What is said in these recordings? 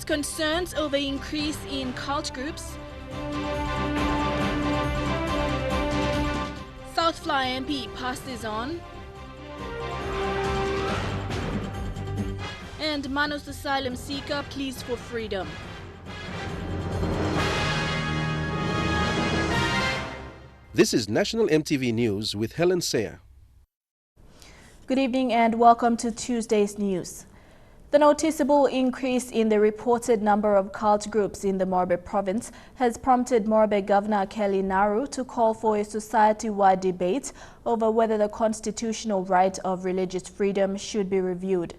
raised concerns over increase in cult groups. Southfly MP passes on. And Manus Asylum seeker pleas for freedom. This is National EMTV News with Helen Sayer. Good evening and welcome to Tuesday's news. The noticeable increase in the reported number of cult groups in the Morobe province has prompted Morobe Governor Kelly Naru to call for a society-wide debate over whether the constitutional right of religious freedom should be reviewed.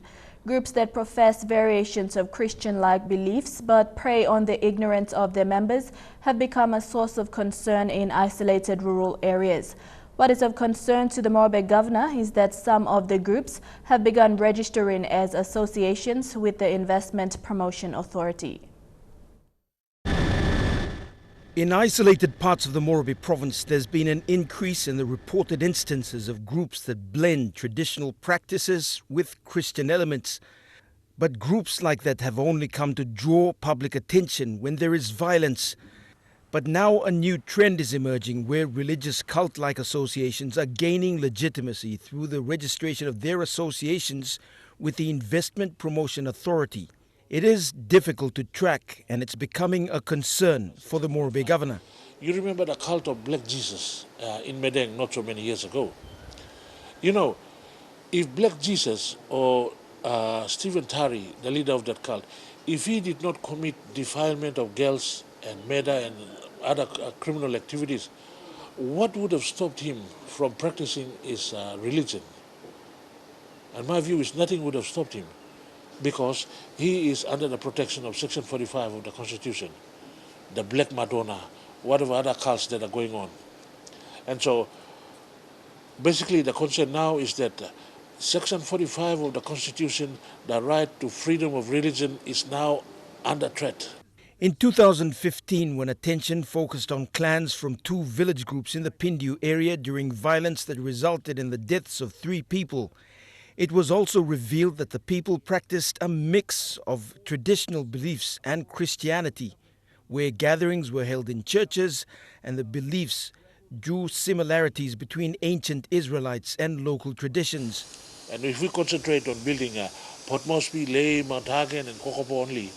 Groups that profess variations of Christian-like beliefs but prey on the ignorance of their members have become a source of concern in isolated rural areas. What is of concern to the Morobe governor is that some of the groups have begun registering as associations with the Investment Promotion Authority. In isolated parts of the Morobe province, there's been an increase in the reported instances of groups that blend traditional practices with Christian elements. But groups like that have only come to draw public attention when there is violence. But now a new trend is emerging where religious cult-like associations are gaining legitimacy through the registration of their associations with the Investment Promotion Authority. It is difficult to track and it's becoming a concern for the Morobe governor. You remember the cult of Black Jesus in Medeng not so many years ago. You know, if Black Jesus or Stephen Tari, the leader of that cult, if he did not commit defilement of girls and murder and other criminal activities, what would have stopped him from practicing his religion? And my view is nothing would have stopped him because he is under the protection of Section 45 of the Constitution, the Black Madonna, whatever other cults that are going on. And so basically the concern now is that Section 45 of the Constitution, the right to freedom of religion, is now under threat. In 2015, when attention focused on clans from two village groups in the Pindu area during violence that resulted in the deaths of 3 people, it was also revealed that the people practiced a mix of traditional beliefs and Christianity, where gatherings were held in churches and the beliefs drew similarities between ancient Israelites and local traditions. And if we concentrate on building Port Moresby, Ley, Mount Hagen and Kokoda only,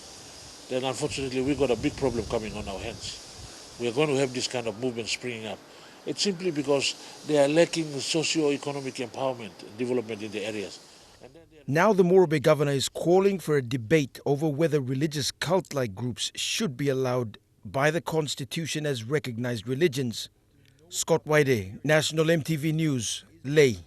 then unfortunately we've got a big problem coming on our hands. We are going to have this kind of movement springing up. It's simply because they are lacking socio-economic empowerment and development in the areas. Now the Morobe governor is calling for a debate over whether religious cult-like groups should be allowed by the Constitution as recognized religions. Scott Waide, National EMTV News, Ley.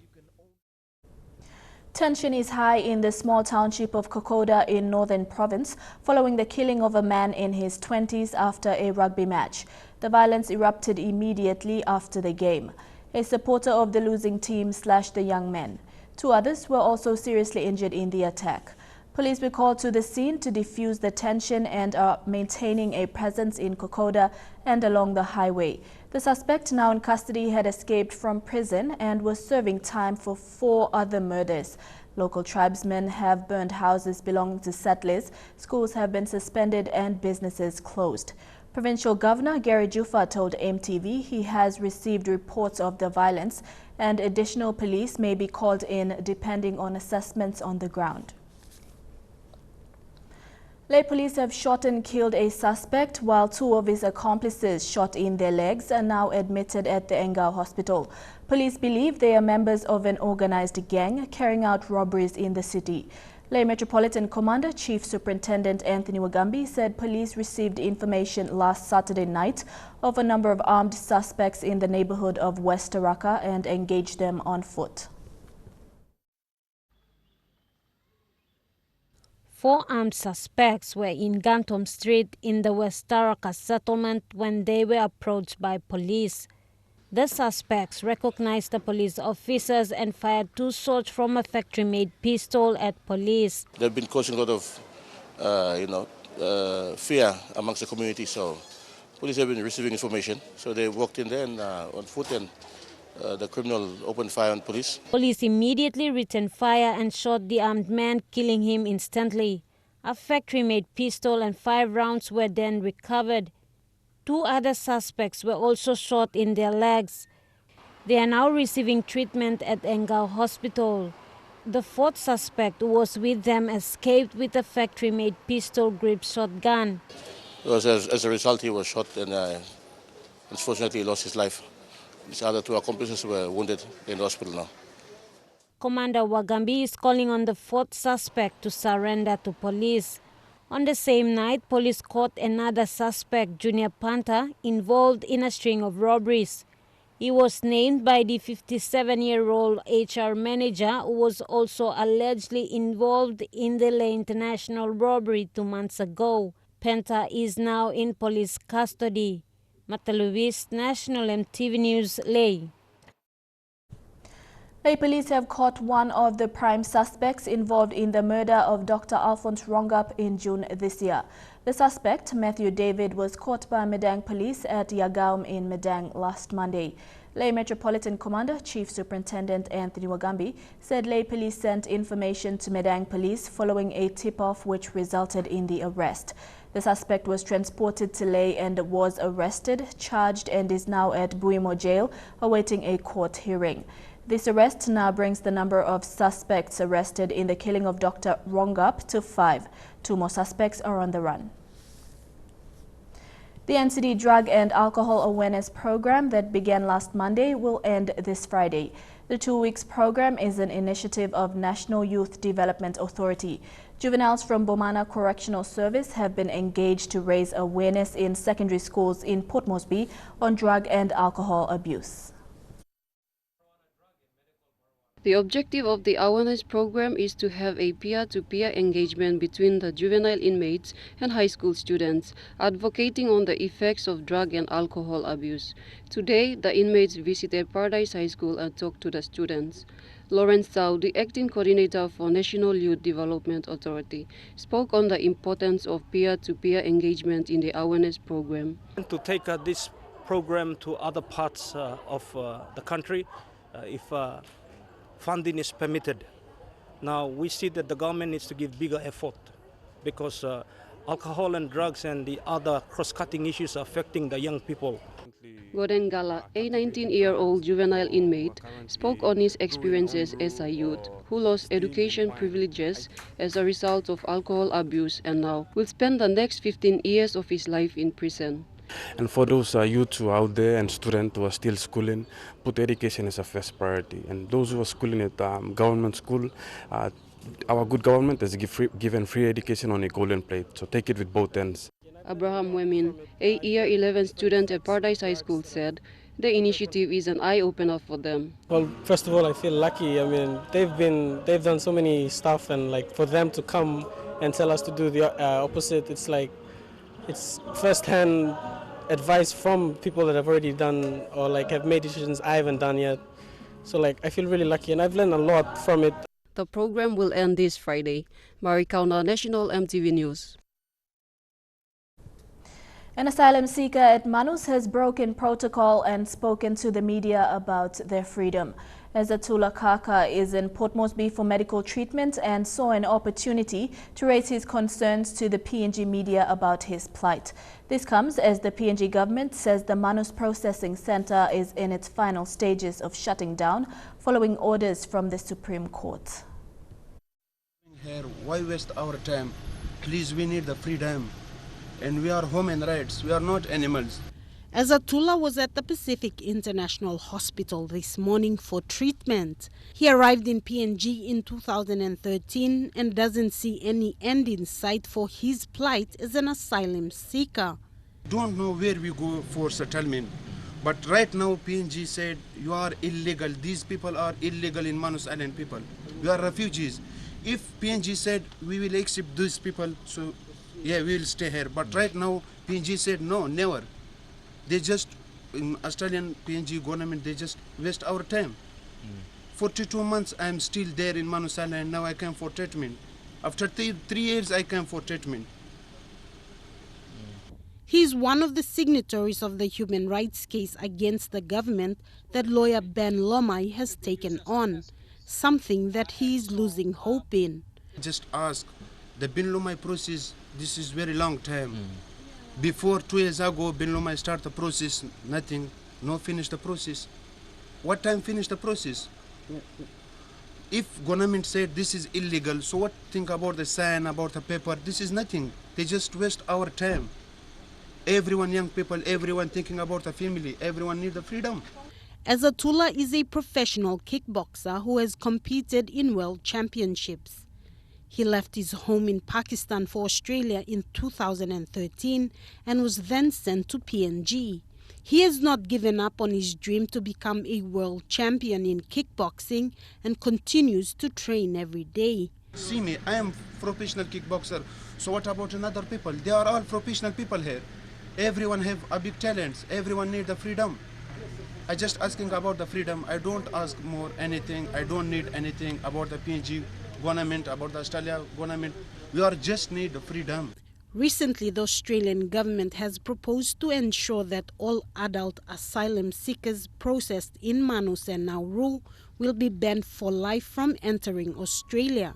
Tension is high in the small township of Kokoda in Northern Province following the killing of a man in his 20s after a rugby match. The violence erupted immediately after the game. A supporter of the losing team slashed the young man. 2 others were also seriously injured in the attack. Police were called to the scene to defuse the tension and are maintaining a presence in Kokoda and along the highway. The suspect, now in custody, had escaped from prison and was serving time for 4 other murders. Local tribesmen have burned houses belonging to settlers, schools have been suspended and businesses closed. Provincial Governor Gary Jufa told EMTV he has received reports of the violence and additional police may be called in depending on assessments on the ground. Lay police have shot and killed a suspect while 2 of his accomplices shot in their legs are now admitted at the Engau hospital. Police believe they are members of an organized gang carrying out robberies in the city. Lay Metropolitan Commander Chief Superintendent Anthony Wagambi said police received information last Saturday night of a number of armed suspects in the neighborhood of West Taraka and engaged them on foot. 4 armed suspects were in Gantom Street in the West Taraka settlement when they were approached by police. The suspects recognized the police officers and fired 2 shots from a factory-made pistol at police. They've been causing a lot of fear amongst the community, so police have been receiving information. So they walked in there and, on foot and the criminal opened fire on police. Police immediately returned fire and shot the armed man, killing him instantly. A factory-made pistol and 5 rounds were then recovered. 2 other suspects were also shot in their legs. They are now receiving treatment at Engau Hospital. The 4th suspect who was with them escaped with a factory-made pistol-grip shotgun. As a result, he was shot and unfortunately lost his life. His other 2 accomplices were wounded in the hospital now. Commander Wagambi is calling on the 4th suspect to surrender to police. On the same night, police caught another suspect, Junior Panther, involved in a string of robberies. He was named by the 57-year-old HR manager who was also allegedly involved in the Leh International robbery 2 months ago. Panther is now in police custody. Mata Luis, National EMTV News, Leh. Leh police have caught one of the prime suspects involved in the murder of Dr. Alphonse Rongap in June this year. The suspect, Matthew David, was caught by Medang police at Yagaum in Medang last Monday. Leh Metropolitan Commander Chief Superintendent Anthony Wagambi said Leh police sent information to Medang police following a tip-off which resulted in the arrest. The suspect was transported to Leh and was arrested, charged and is now at Buimo jail awaiting a court hearing. This arrest now brings the number of suspects arrested in the killing of Dr. Rongap to 5. 2 more suspects are on the run. The NCD Drug and Alcohol Awareness Program that began last Monday will end this Friday. The 2 weeks program is an initiative of National Youth Development Authority. Juveniles from Bomana Correctional Service have been engaged to raise awareness in secondary schools in Port Moresby on drug and alcohol abuse. The objective of the awareness program is to have a peer-to-peer engagement between the juvenile inmates and high school students, advocating on the effects of drug and alcohol abuse. Today, the inmates visited Paradise High School and talked to the students. Lawrence Tsao, the acting coordinator for National Youth Development Authority, spoke on the importance of peer-to-peer engagement in the awareness program. To take this program to other parts of the country, if funding is permitted. Now we see that the government needs to give bigger effort because alcohol and drugs and the other cross-cutting issues are affecting the young people. Godengala, a 19-year-old juvenile inmate, spoke on his experiences as a youth who lost education privileges as a result of alcohol abuse and now will spend the next 15 years of his life in prison. And for those youths who are out there and students who are still schooling, put education as a first priority. And those who are schooling at government school, our good government has given free education on a golden plate. So take it with both ends. Abraham Wemin, a year 11 student at Paradise High School, said the initiative is an eye-opener for them. Well, first of all, I feel lucky. I mean, they've done so many stuff, and like for them to come and tell us to do the opposite, it's like it's first-hand advice from people that have already done or like have made decisions I haven't done yet. So like I feel really lucky and I've learned a lot from it. The program will end this Friday. Marikauna, National EMTV News. An asylum seeker at Manus has broken protocol and spoken to the media about their freedom. Azatullah Kaka is in Port Moresby for medical treatment and saw an opportunity to raise his concerns to the PNG media about his plight. This comes as the PNG government says the Manus Processing Centre is in its final stages of shutting down following orders from the Supreme Court. Here, why waste our time? Please, we need the freedom. And we are human rights, we are not animals. Azatullah was at the Pacific International Hospital this morning for treatment. He arrived in PNG in 2013 and doesn't see any end in sight for his plight as an asylum seeker. Don't know where we go for settlement. But right now PNG said you are illegal. These people are illegal in Manus Island people. We are refugees. If PNG said we will accept these people, so yeah, we will stay here. But right now PNG said no, never. They just, in Australian PNG government, they just waste our time. 42 months I am still there in Manus Island and now I came for treatment. After 3 years I came for treatment. He is one of the signatories of the human rights case against the government that lawyer Ben Lomai has taken on, something that he is losing hope in. Just ask The Bin Lumai process, this is very long time. Before 2 years ago, Bin Lumai start the process, nothing, no finish the process. What time finish the process? If government said this is illegal, so what think about the sign, about the paper? This is nothing. They just waste our time. Everyone, young people, everyone thinking about the family, everyone need the freedom. Azatullah is a professional kickboxer who has competed in world championships. He left his home in Pakistan for Australia in 2013 and was then sent to PNG. He has not given up on his dream to become a world champion in kickboxing and continues to train every day. See me, I am professional kickboxer. So what about another people? They are all professional people here. Everyone have a big talents. Everyone need the freedom. I just asking about the freedom. I don't ask more anything. I don't need anything about the PNG government, about the Australia government. We are just need the freedom. Recently, the Australian government has proposed to ensure that all adult asylum seekers processed in Manus and Nauru will be banned for life from entering Australia.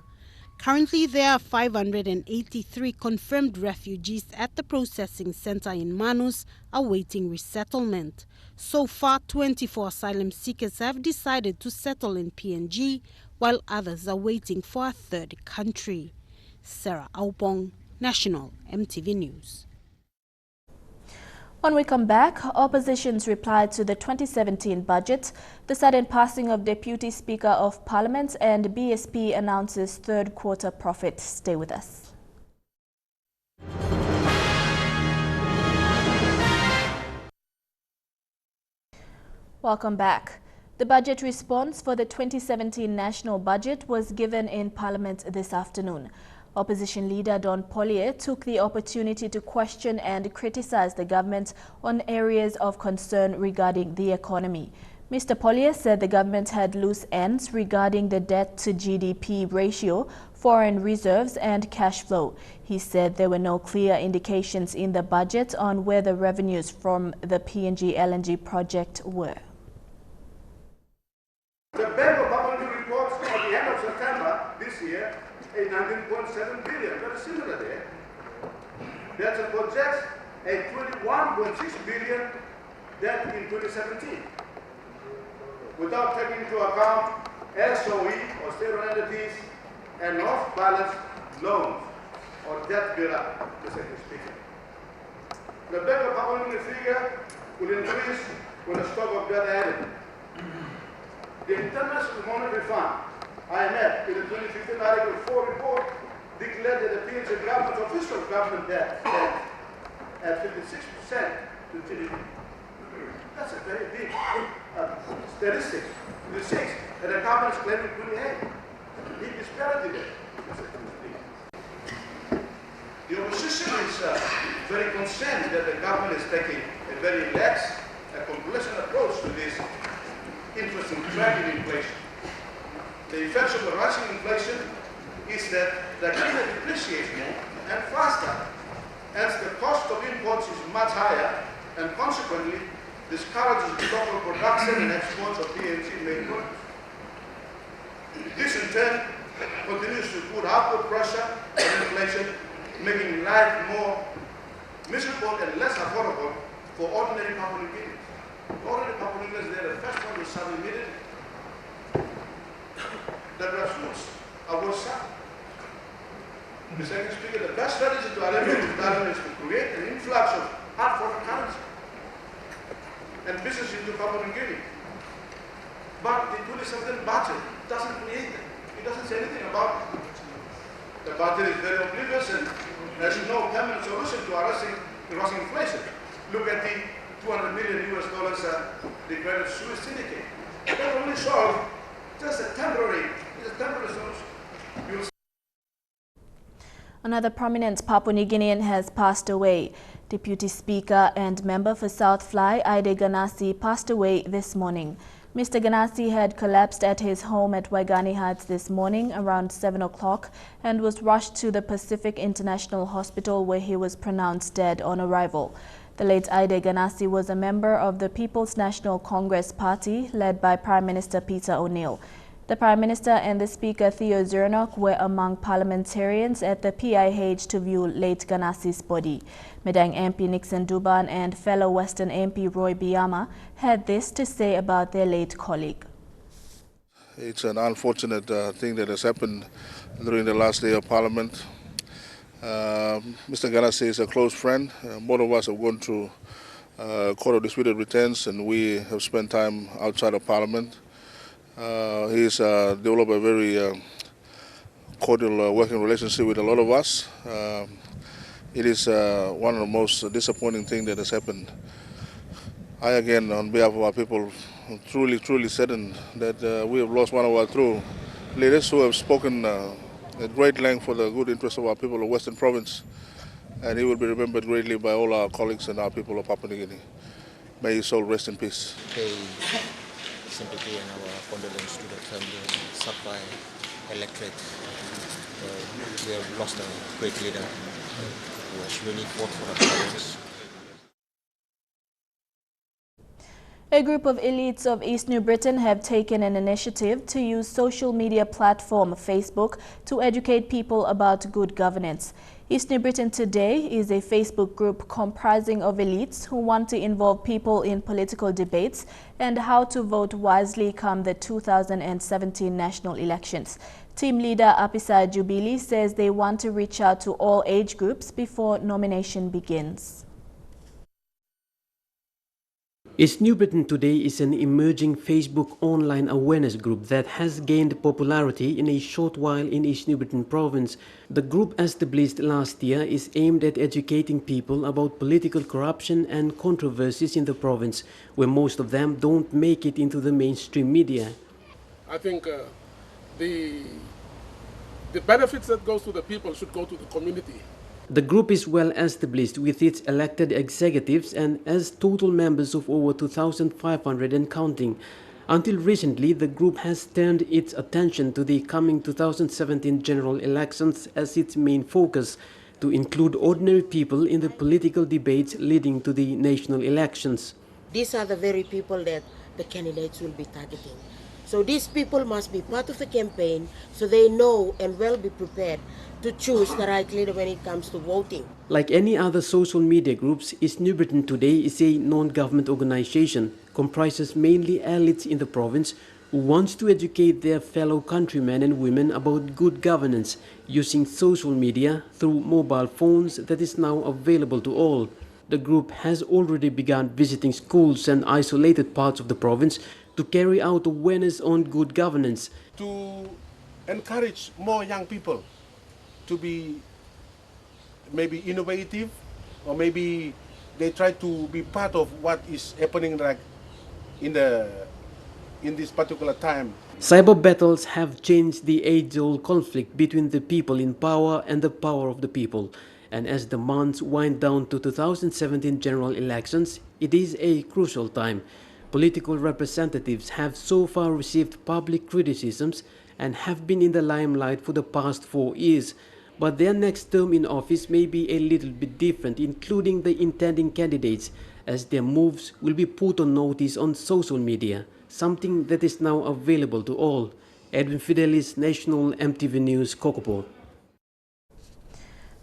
Currently, there are 583 confirmed refugees at the processing center in Manus awaiting resettlement. So far, 24 asylum seekers have decided to settle in PNG, while others are waiting for a third country. Sarah Aupong, National EMTV News. When we come back, opposition's reply to the 2017 budget, the sudden passing of Deputy Speaker of Parliament, and BSP announces third quarter profit. Stay with us. Welcome back. The budget response for the 2017 national budget was given in Parliament this afternoon. Opposition leader Don Pollier took the opportunity to question and criticize the government on areas of concern regarding the economy. Mr. Pollier said the government had loose ends regarding the debt to GDP ratio, foreign reserves and cash flow. He said there were no clear indications in the budget on where the revenues from the PNG LNG project were. The Bank of Public reports at the end of September this year a 19.7 billion, very similar there. That projects a 21.6 billion debt in 2017, without taking into account SOE or state entities and off-balance loans or debt build-up, Mr. Speaker. The Bank of Public figure will increase when the stock of debt added. The International Monetary Fund, IMF, in the 2015 Article 4 report, declared that the PNG government's official government debt stands at 56% to GDP. That's a very big statistic. 56, and the government is claiming 28. Big disparity there. The opposition is very concerned that the government is taking a very lax and complacent approach to this interesting trend in inflation. The effects of the rising inflation is that the kina depreciates more and faster, hence the cost of imports is much higher and consequently discourages local production and exports of PNG made products. This in turn continues to put upward pressure on inflation, making life more miserable and less affordable for ordinary Papua New Guineans. Ordinary Papua New Guineans, they're the first one to suffer immediately. The grassroots are worse off. Mr. Speaker, the best strategy to alleviate this dilemma is to create an influx of hard foreign currency and business into Papua New Guinea. But the 2017 budget doesn't create that. It doesn't say anything about it. The budget is very oblivious and there's no permanent solution to arresting inflation. Look at the $200 million declared Suez syndicate. That only solves just a temporary solution. Another prominent Papua New Guinean has passed away. Deputy Speaker and member for Southfly, Aide Ganassi, passed away this morning. Mr. Ganassi had collapsed at his home at Waigani Heights this morning around 7 o'clock and was rushed to the Pacific International Hospital where he was pronounced dead on arrival. The late Aide Ganassi was a member of the People's National Congress Party led by Prime Minister Peter O'Neill. The Prime Minister and the Speaker Theo Zernok were among parliamentarians at the PIH to view late Ganassi's body. Medang MP Nixon Duban and fellow Western MP Roy Biama had this to say about their late colleague. It's an unfortunate thing that has happened during the last day of Parliament. Mr. Ganassi is a close friend. Both of us have gone through Court of Disputed Returns, and we have spent time outside of Parliament. He's developed a very cordial working relationship with a lot of us. It is one of the most disappointing things that has happened. I, again, on behalf of our people, truly saddened that we have lost one of our true leaders who have spoken at great length for the good interest of our people of Western Province, and he will be remembered greatly by all our colleagues and our people of Papua New Guinea. May his soul rest in peace. Pay sympathy and our condolence to the family of Southfly electorate. We have lost a great leader who has really fought for the province. A group of elites of East New Britain have taken an initiative to use social media platform Facebook to educate people about good governance. East New Britain Today is a Facebook group comprising of elites who want to involve people in political debates and how to vote wisely come the 2017 national elections. Team leader Apisa Jubili says they want to reach out to all age groups before nomination begins. East New Britain Today is an emerging Facebook online awareness group that has gained popularity in a short while in East New Britain province. The group, established last year, is aimed at educating people about political corruption and controversies in the province, where most of them don't make it into the mainstream media. I think the benefits that goes to the people should go to the community. The group is well established with its elected executives and has total members of over 2,500 and counting. Until recently, the group has turned its attention to the coming 2017 general elections as its main focus, to include ordinary people in the political debates leading to the national elections. These are the very people that the candidates will be targeting. So these people must be part of the campaign so they know and will be prepared to choose the right leader when it comes to voting. Like any other social media groups, East New Britain Today is a non-government organization, comprises mainly elites in the province who wants to educate their fellow countrymen and women about good governance using social media through mobile phones that is now available to all. The group has already begun visiting schools and isolated parts of the province to carry out awareness on good governance. To encourage more young people to be maybe innovative, or maybe they try to be part of what is happening like in this particular time. Cyber battles have changed the age-old conflict between the people in power and the power of the people. And as the months wind down to 2017 general elections, it is a crucial time. Political representatives have so far received public criticisms and have been in the limelight for the past 4 years. But their next term in office may be a little bit different, including the intending candidates, as their moves will be put on notice on social media, something that is now available to all. Edwin Fidelis, National EMTV News, Kokoda.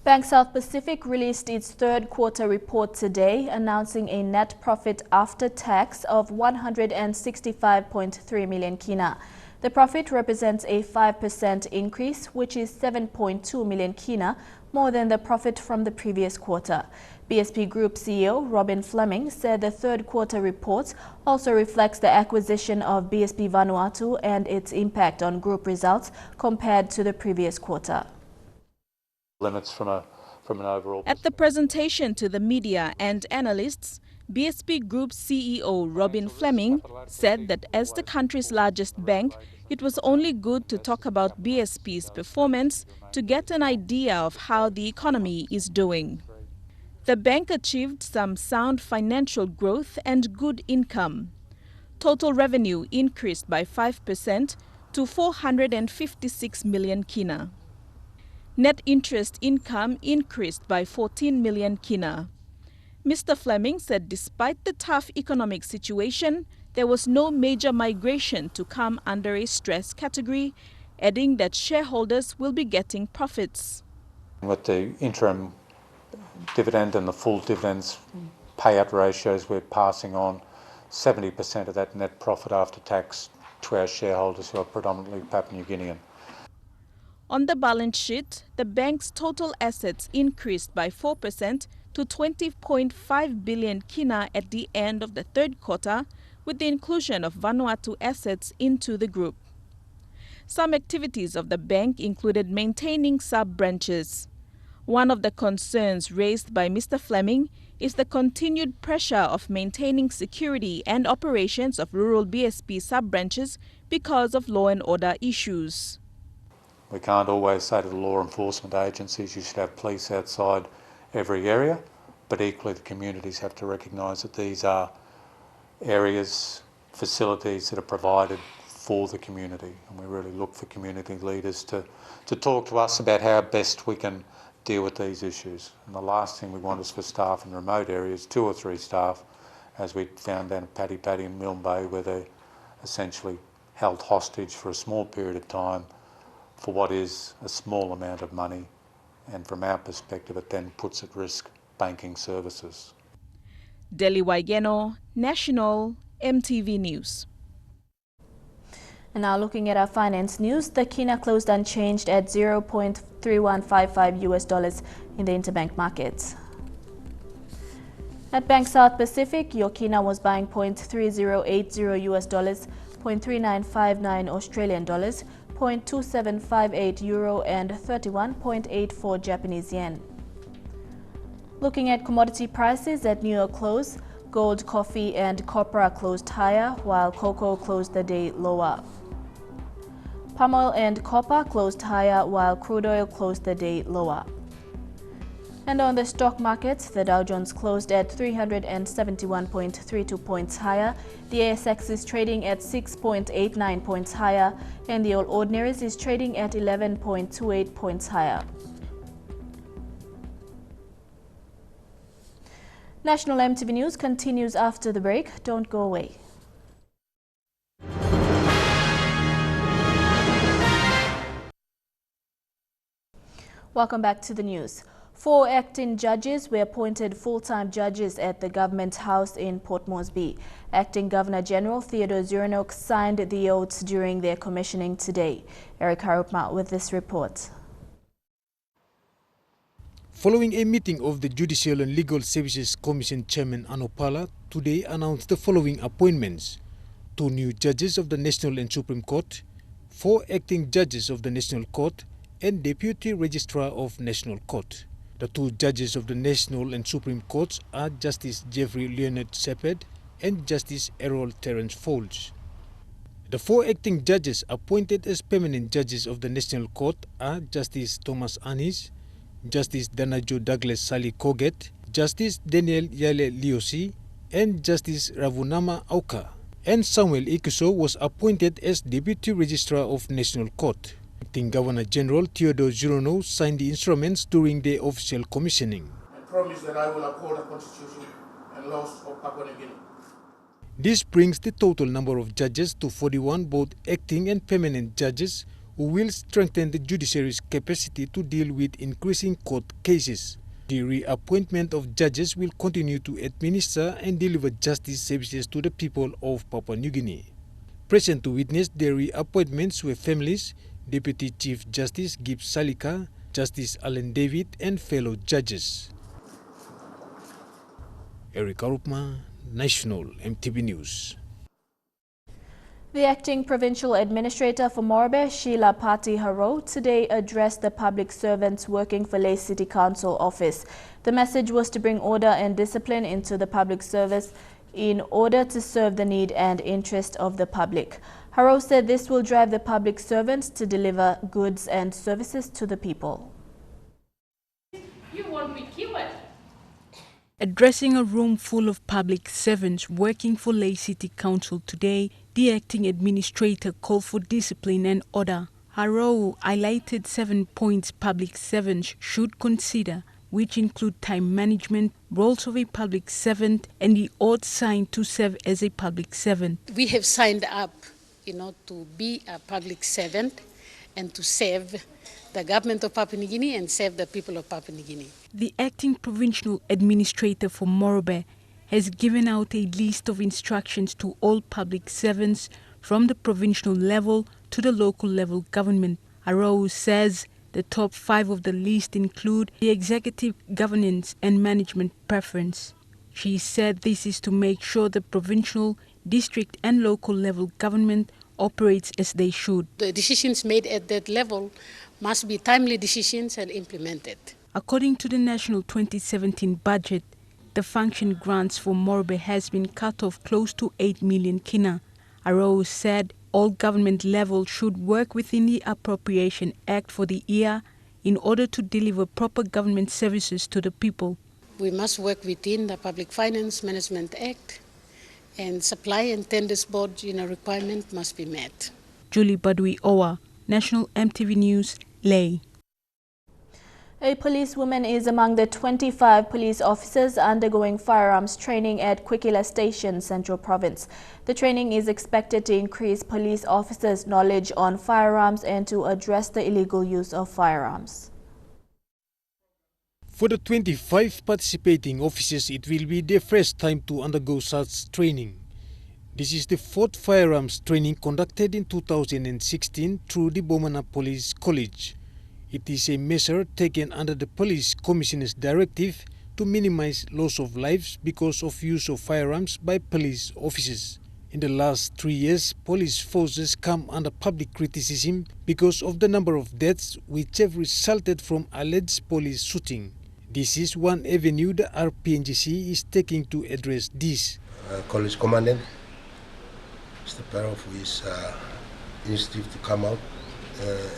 Bank South Pacific released its third quarter report today, announcing a net profit after tax of 165.3 million kina. The profit represents a 5% increase, which is 7.2 million kina, more than the profit from the previous quarter. BSP Group CEO Robin Fleming said the third quarter report also reflects the acquisition of BSP Vanuatu and its impact on group results compared to the previous quarter. Limits from an overall. At the presentation to the media and analysts, BSP Group CEO Robin Fleming said that as the country's largest bank, it was only good to talk about BSP's performance to get an idea of how the economy is doing. The bank achieved some sound financial growth and good income. Total revenue increased by 5% to 456 million kina. Net interest income increased by 14 million kina. Mr. Fleming said despite the tough economic situation, there was no major migration to come under a stress category, adding that shareholders will be getting profits. With the interim dividend and the full dividends payout ratios, we're passing on 70% of that net profit after tax to our shareholders, who are predominantly Papua New Guinean. On the balance sheet, the bank's total assets increased by 4% to 20.5 billion kina at the end of the third quarter, with the inclusion of Vanuatu assets into the group. Some activities of the bank included maintaining sub-branches. One of the concerns raised by Mr. Fleming is the continued pressure of maintaining security and operations of rural BSP sub-branches because of law and order issues. We can't always say to the law enforcement agencies you should have police outside every area, but equally the communities have to recognise that these are areas, facilities that are provided for the community, and we really look for community leaders to talk to us about how best we can deal with these issues. And the last thing we want is for staff in remote areas, 2 or 3 staff, as we found down at Paddy Paddy in Milne Bay, where they're essentially held hostage for a small period of time for what is a small amount of money, and from our perspective it then puts at risk banking services. Deli Waigeno, National EMTV News. And now looking at our finance news, the kina closed unchanged at $0.3155 in the interbank markets. At Bank South Pacific, your kina was buying $0.3080, $0.3959 Australian dollars, $0.2758 euro and 31.84 Japanese yen. Looking at commodity prices at New York close, gold, coffee and copra closed higher, while cocoa closed the day lower. Palm oil and copper closed higher, while crude oil closed the day lower. And on the stock markets, the Dow Jones closed at 371.32 points higher, the ASX is trading at 6.89 points higher, and the All Ordinaries is trading at 11.28 points higher. National EMTV News continues after the break. Don't go away. Welcome back to the news. 4 acting judges were appointed full-time judges at the Government House in Port Moresby. Acting Governor General Theodore Zurnock signed the oaths during their commissioning today. Eric Harupma with this report. Following a meeting of the Judicial and Legal Services Commission Chairman Anopala, today announced the following appointments: 2 new judges of the National and Supreme Court, 4 acting judges of the National Court, and Deputy Registrar of National Court. The 2 judges of the National and Supreme Courts are Justice Jeffrey Leonard Shepard and Justice Errol Terence Folds. The 4 acting judges appointed as permanent judges of the National Court are Justice Thomas Anis, Justice Danajo Douglas Sally Koget, Justice Daniel Yale Liosi, and Justice Ravunama Auka. And Samuel Ikuso was appointed as Deputy Registrar of National Court. Acting Governor General Theodore Zurnock signed the instruments during the official commissioning. I promise that I will uphold the Constitution and laws of Papua New Guinea. This brings the total number of judges to 41, both acting and permanent judges, who will strengthen the judiciary's capacity to deal with increasing court cases. The reappointment of judges will continue to administer and deliver justice services to the people of Papua New Guinea. Present to witness the reappointments were families, Deputy Chief Justice Gibbs Salika, Justice Alan David, and fellow judges. Eric Harupma, National EMTV News. The acting provincial administrator for Morobe, Sheila Pati Haro, today addressed the public servants working for Lae City Council office. The message was to bring order and discipline into the public service in order to serve the need and interest of the public. Haro said this will drive the public servants to deliver goods and services to the people. You won't be cured. Addressing a room full of public servants working for Lae City Council today, the acting administrator called for discipline and order. Haro highlighted 7 points public servants should consider which include time management, roles of a public servant, and the oath signed to serve as a public servant. We have signed up, to be a public servant and to serve the government of Papua New Guinea and serve the people of Papua New Guinea. The acting provincial administrator for Morobe has given out a list of instructions to all public servants from the provincial level to the local level government. Arau says the top 5 of the list include the executive governance and management preference. She said this is to make sure the provincial, district and local level government operates as they should. The decisions made at that level must be timely decisions and implemented. According to the national 2017 budget, the function grants for Morobe has been cut off close to 8 million kina. Arau said all government levels should work within the Appropriation Act for the year in order to deliver proper government services to the people. We must work within the Public Finance Management Act, and supply and tenders board requirement must be met. Julie Badui Owa, National EMTV News, Ley. A policewoman is among the 25 police officers undergoing firearms training at Kwikila Station, Central Province. The training is expected to increase police officers' knowledge on firearms and to address the illegal use of firearms. For the 25 participating officers, it will be their first time to undergo such training. This is the 4th firearms training conducted in 2016 through the Bomana Police College. It is a measure taken under the Police Commissioner's directive to minimize loss of lives because of use of firearms by police officers. In the last 3 years, police forces come under public criticism because of the number of deaths which have resulted from alleged police shooting. This is one avenue the RPNGC is taking to address this. College Commandant, Mr. Perov, who is initiative to come out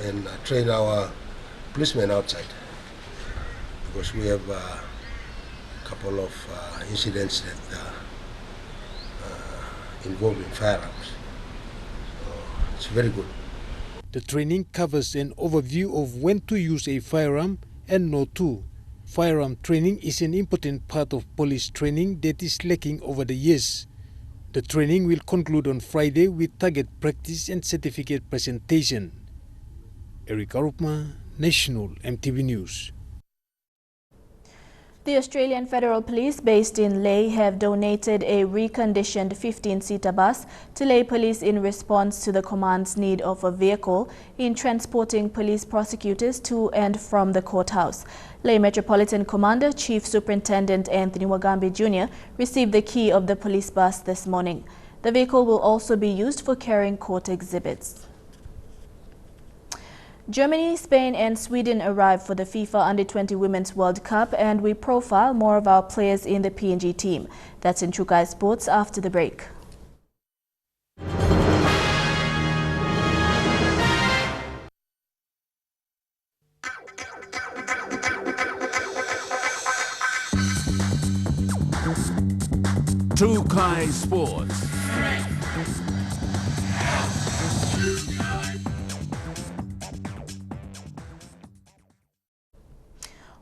and train our policemen outside, because we have a couple of incidents that involving firearms. So it's very good. The training covers an overview of when to use a firearm and not to. Firearm training is an important part of police training that is lacking over the years. The training will conclude on Friday with target practice and certificate presentation. Eric Arupma, National EMTV News. The Australian Federal Police based in Ley have donated a reconditioned 15-seater bus to Ley Police in response to the command's need of a vehicle in transporting police prosecutors to and from the courthouse. Ley Metropolitan Commander Chief Superintendent Anthony Wagambi Jr. received the key of the police bus this morning. The vehicle will also be used for carrying court exhibits. Germany, Spain and Sweden arrived for the FIFA Under-20 Women's World Cup, and we profile more of our players in the PNG team. That's in Chukai Sports after the break. Chukai Sports.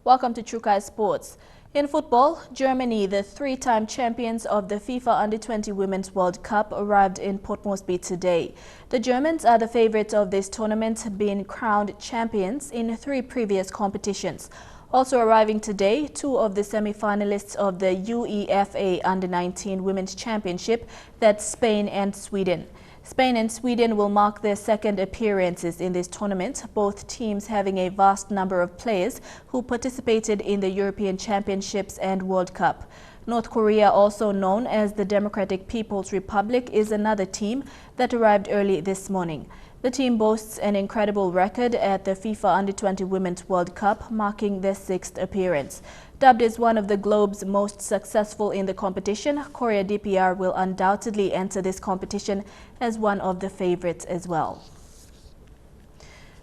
Welcome to Chukai Sports. In football, Germany, the 3-time champions of the FIFA Under-20 Women's World Cup, arrived in Port Moresby today. The Germans are the favorites of this tournament, being crowned champions in 3 previous competitions. Also arriving today, 2 of the semi-finalists of the UEFA Under-19 Women's Championship, that's Spain and Sweden. Spain and Sweden will mark their second appearances in this tournament, both teams having a vast number of players who participated in the European Championships and World Cup. North Korea, also known as the Democratic People's Republic, is another team that arrived early this morning. The team boasts an incredible record at the FIFA Under-20 Women's World Cup, marking their 6th appearance. Dubbed as one of the globe's most successful in the competition, Korea DPR will undoubtedly enter this competition as one of the favorites as well.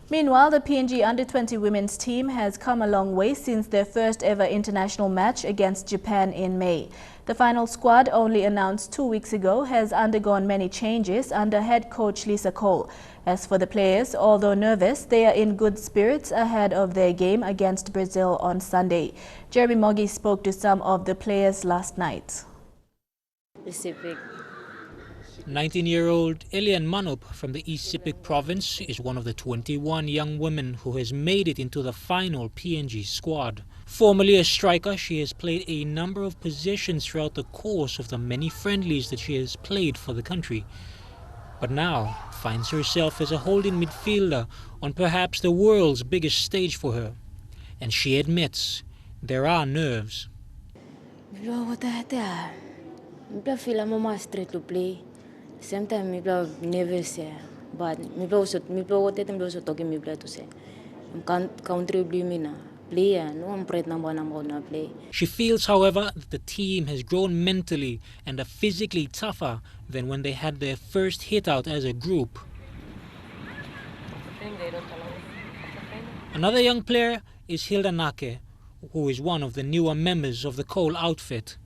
Meanwhile, the PNG Under-20 women's team has come a long way since their first ever international match against Japan in May. The final squad, only announced 2 weeks ago, has undergone many changes under head coach Lisa Cole. As for the players, although nervous, they are in good spirits ahead of their game against Brazil on Sunday. Jeremy Moggy spoke to some of the players last night. Civic. 19-year-old Elian Manup from the East Civic province is one of the 21 young women who has made it into the final PNG squad. Formerly a striker, she has played a number of positions throughout the course of the many friendlies that she has played for the country. But now finds herself as a holding midfielder on perhaps the world's biggest stage for her. And she admits there are nerves. I feel I'm a straight to play. Sometimes I'm nervous, but I'm also talking to say. I'm contributing play, no I'm to play. She feels, however, that the team has grown mentally and are physically tougher than when they had their first hit out as a group. Another young player is Hilda Nake, who is one of the newer members of the Cole outfit.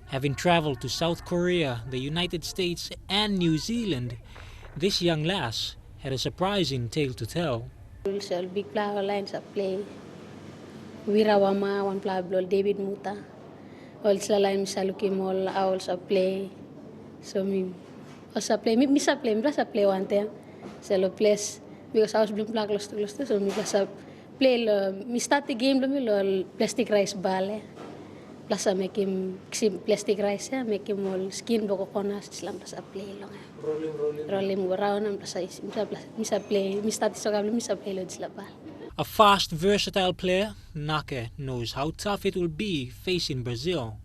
Having traveled to South Korea, the United States and New Zealand, this young lass had a surprising tale to tell. Big player lines of play. Wirawama, one player David Muta. Also, I'm Saluki Mall, I also play. So, me also play. Me play one time. So, place because I was being played close to so me play. Me start the game, me plastic rice ball. Plus I make him plastic rice, make him all skin boko konas Islam plus I play long. Rolling around and plus I play. Me start so me play loads la ball. A fast, versatile player, Nake knows how tough it will be facing Brazil.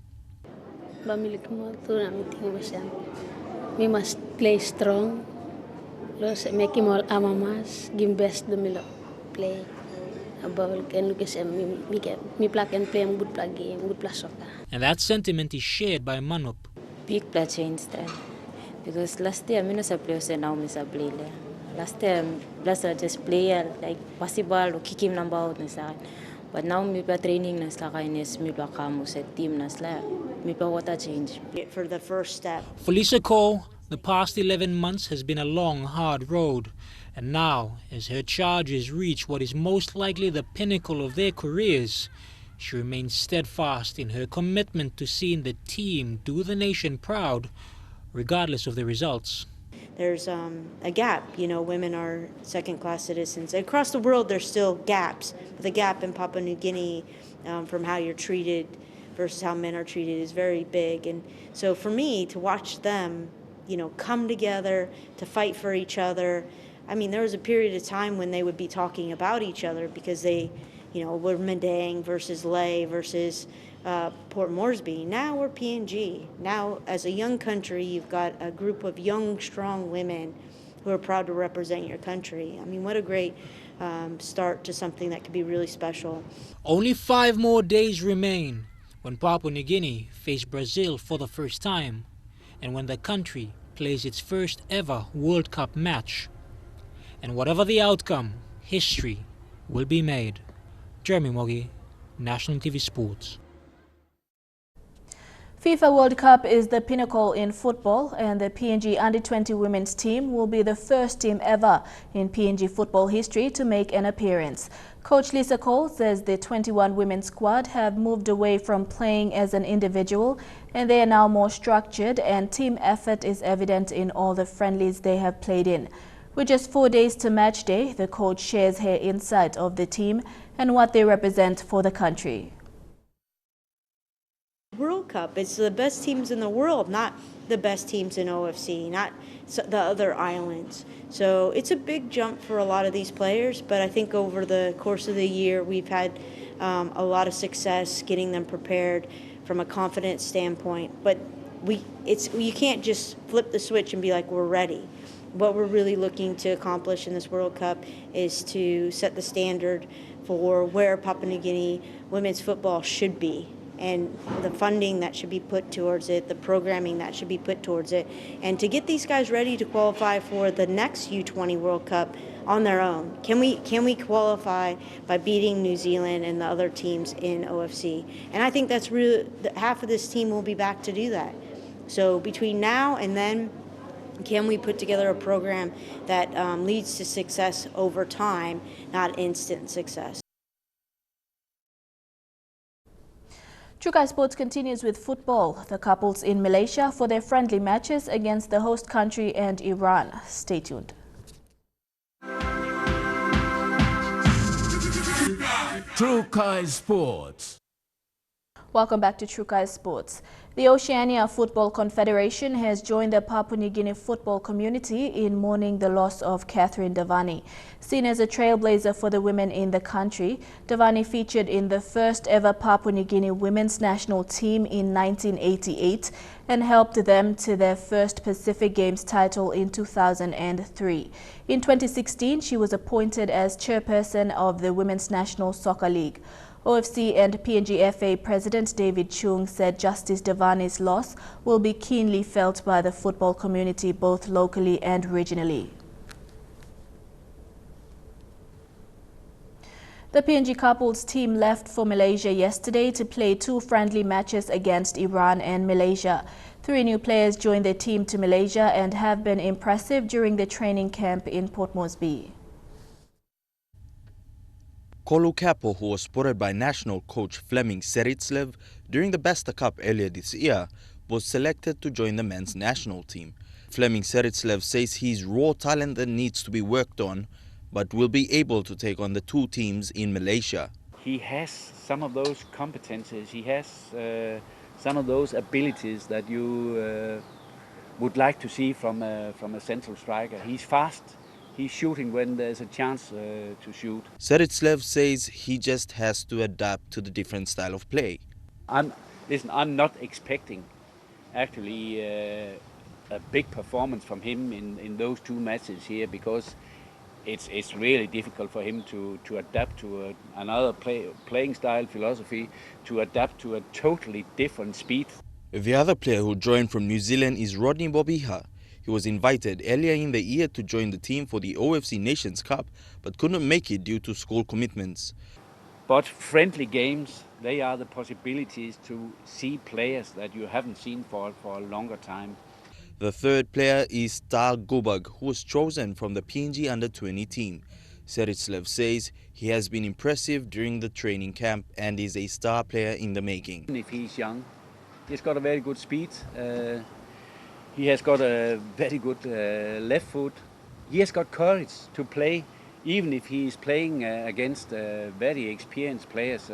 We must play strong. Make him all amamas, give best the milo play. And that sentiment is shared by Manup. Big play change then. Because last year I play now I play. Last year I just play like possible or kick him number out. But now I play training I play camus at team I play water change. For the first step. For Lisa Cole, the past 11 months has been a long, hard road. And now, as her charges reach what is most likely the pinnacle of their careers, she remains steadfast in her commitment to seeing the team do the nation proud, regardless of the results. There's a gap. You know, women are second-class citizens. Across the world, there's still gaps. But the gap in Papua New Guinea from how you're treated versus how men are treated is very big. And so for me, to watch them, you know, come together, to fight for each other. I mean, there was a period of time when they would be talking about each other because they, you know, were Madang versus Lae versus Port Moresby. Now we're PNG. Now, as a young country, you've got a group of young, strong women who are proud to represent your country. I mean, what a great start to something that could be really special. Only 5 more days remain when Papua New Guinea face Brazil for the first time and when the country plays its first ever World Cup match. And whatever the outcome, history will be made. Jeremy Moggy, National TV Sports. FIFA World Cup is the pinnacle in football, and the PNG Under-20 women's team will be the first team ever in PNG football history to make an appearance. Coach Lisa Cole says the 21 women's squad have moved away from playing as an individual, and they are now more structured, and team effort is evident in all the friendlies they have played in. With just 4 days to match day, the coach shares her insight of the team and what they represent for the country. World Cup, it's the best teams in the world, not the best teams in OFC, not the other islands. So it's a big jump for a lot of these players, but I think over the course of the year we've had a lot of success getting them prepared from a confidence standpoint. But you can't just flip the switch and be like, we're ready. What we're really looking to accomplish in this World Cup is to set the standard for where Papua New Guinea women's football should be. and the funding that should be put towards it, the programming that should be put towards it, and to get these guys ready to qualify for the next U20 World Cup on their own. Can we qualify by beating New Zealand and the other teams in OFC? And I think that's really, half of this team will be back to do that. So between now and then, can we put together a program that leads to success over time, not instant success? Trukai Sports continues with football. The couples in Malaysia for their friendly matches against the host country and Iran. Stay tuned. Trukai Sports. Welcome back to Trukai Sports. The Oceania Football Confederation has joined the Papua New Guinea football community in mourning the loss of Catherine Davani. Seen as a trailblazer for the women in the country, Davani featured in the first ever Papua New Guinea women's national team in 1988 and helped them to their first Pacific Games title in 2003. In 2016, she was appointed as chairperson of the Women's National Soccer League. OFC and PNGFA President David Chung said Justice Davani's loss will be keenly felt by the football community both locally and regionally. The PNG couples team left for Malaysia yesterday to play 2 friendly matches against Iran and Malaysia. 3 new players joined the team to Malaysia and have been impressive during the training camp in Port Moresby. Kolu Kapo, who was spotted by national coach Fleming Seritslev during the Besta Cup earlier this year, was selected to join the men's national team. Fleming Seritslev says he's raw talent that needs to be worked on, but will be able to take on the 2 teams in Malaysia. He has some of those competences, he has some of those abilities that you would like to see from a central striker. He's fast. He's shooting when there's a chance to shoot. Seritslev says he just has to adapt to the different style of play. I'm not expecting actually a big performance from him in those 2 matches here, because it's really difficult for him to adapt to another playing style, philosophy, to adapt to a totally different speed. The other player who joined from New Zealand is Rodney Bobiha. He was invited earlier in the year to join the team for the OFC Nations Cup, but couldn't make it due to school commitments. But friendly games, they are the possibilities to see players that you haven't seen for a longer time. The third player is Tal Gubag, who was chosen from the PNG Under-20 team. Seritslev says he has been impressive during the training camp and is a star player in the making. If he's young, he's got a very good speed. He has got a very good left foot. He has got courage to play, even if he is playing against very experienced players.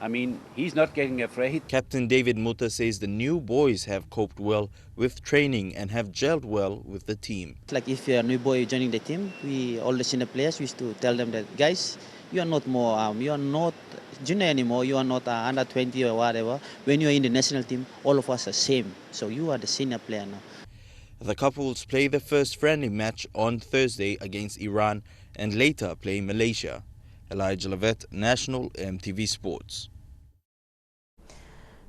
I mean, he's not getting afraid. Captain David Muta says the new boys have coped well with training and have gelled well with the team. Like if you're a new boy joining the team, all the senior players used to tell them that, guys, you are not more, you are not junior anymore, you are not under 20 or whatever. When you're in the national team, all of us are same. So you are the senior player now. The couples play the first friendly match on Thursday against Iran and later play Malaysia. Elijah Levet, National EMTV Sports.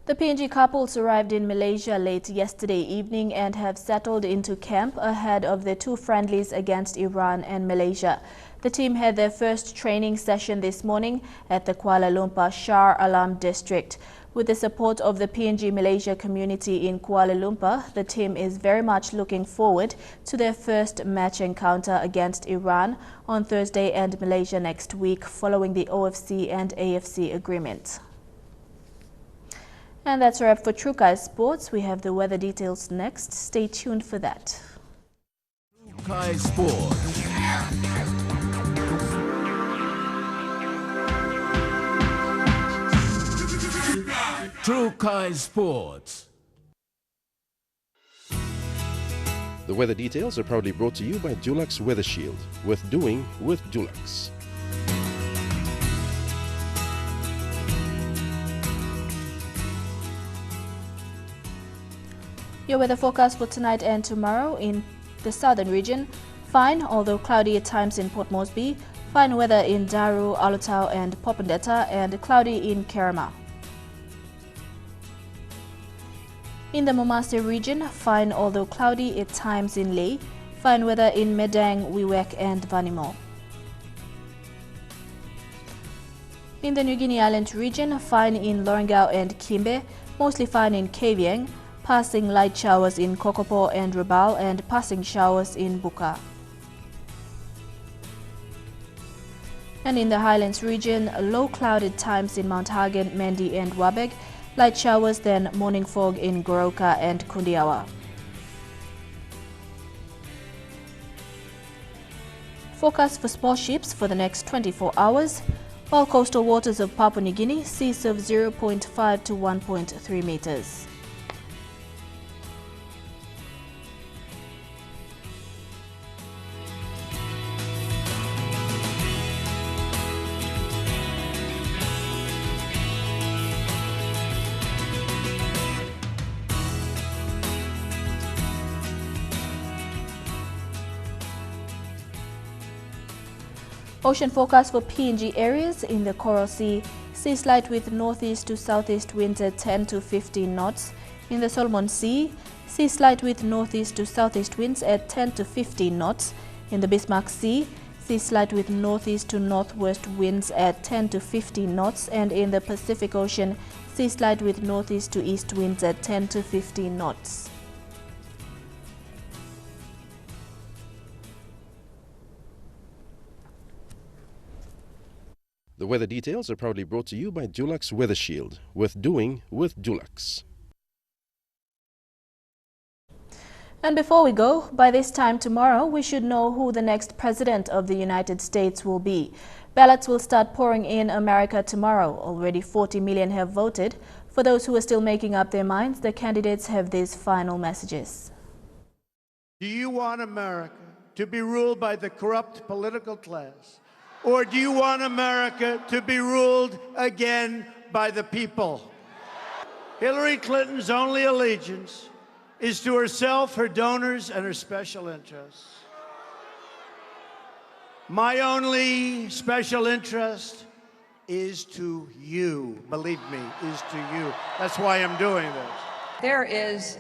The PNG couples arrived in Malaysia late yesterday evening and have settled into camp ahead of the 2 friendlies against Iran and Malaysia. The team had their first training session this morning at the Kuala Lumpur Shah Alam district. With the support of the PNG Malaysia community in Kuala Lumpur, the team is very much looking forward to their first match encounter against Iran on Thursday and Malaysia next week, following the OFC and AFC agreement. And that's a wrap for Trukai Sports. We have the weather details next. Stay tuned for that. Trukai Sports. Trukai Sports. The weather details are proudly brought to you by Dulux Weather Shield. Worth doing with Dulux. Your weather forecast for tonight and tomorrow in the southern region. Fine, although cloudy at times in Port Moresby. Fine weather in Daru, Alotau and Popondetta, and cloudy in Kerema. In the Momase region, fine although cloudy at times in Leh. Fine weather in Medang, Wewak and Vanimo. In the New Guinea Island region, fine in Lorengau and Kimbe, mostly fine in Kavieng, passing light showers in Kokopo and Rabaul and passing showers in Buka. And in the Highlands region, low clouded times in Mount Hagen, Mendi and Wabeg, light showers then morning fog in Goroka and Kundiawa. Forecast for small ships for the next 24 hours. While coastal waters of Papua New Guinea, seas of 0.5 to 1.3 meters. Ocean forecast for PNG areas in the Coral Sea. Seas light with northeast to southeast winds at 10 to 15 knots. In the Solomon Sea, seas light with northeast to southeast winds at 10 to 15 knots. In the Bismarck Sea, seas light with northeast to northwest winds at 10 to 15 knots. And in the Pacific Ocean, seas light with northeast to east winds at 10 to 15 knots. The weather details are proudly brought to you by Dulux Weather Shield. With doing with Dulux. And before we go, by this time tomorrow, we should know who the next president of the United States will be. Ballots will start pouring in America tomorrow. Already 40 million have voted. For those who are still making up their minds, the candidates have these final messages. Do you want America to be ruled by the corrupt political class? Or do you want America to be ruled again by the people? Hillary Clinton's only allegiance is to herself, her donors, and her special interests. My only special interest is to you. Believe me, is to you. That's why I'm doing this. There is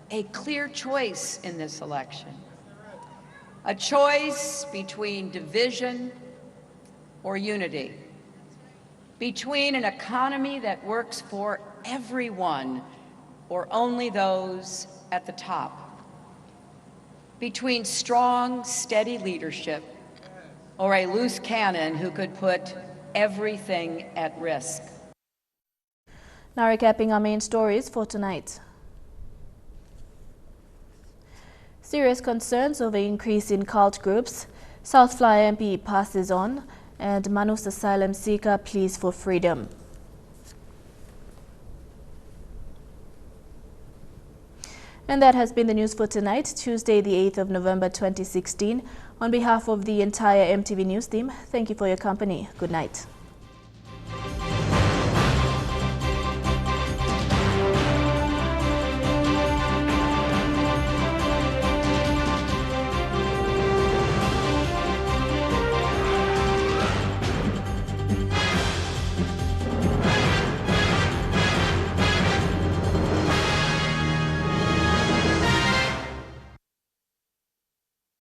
a clear choice in this election. A choice between division or unity, between an economy that works for everyone or only those at the top, between strong, steady leadership or a loose cannon who could put everything at risk. Now recapping our main stories for tonight. Serious concerns over increase in cult groups. Southfly MP passes on, and Manus Asylum seeker pleas for freedom. And that has been the news for tonight, Tuesday the 8th of November 2016. On behalf of the entire EMTV News team, thank you for your company. Good night.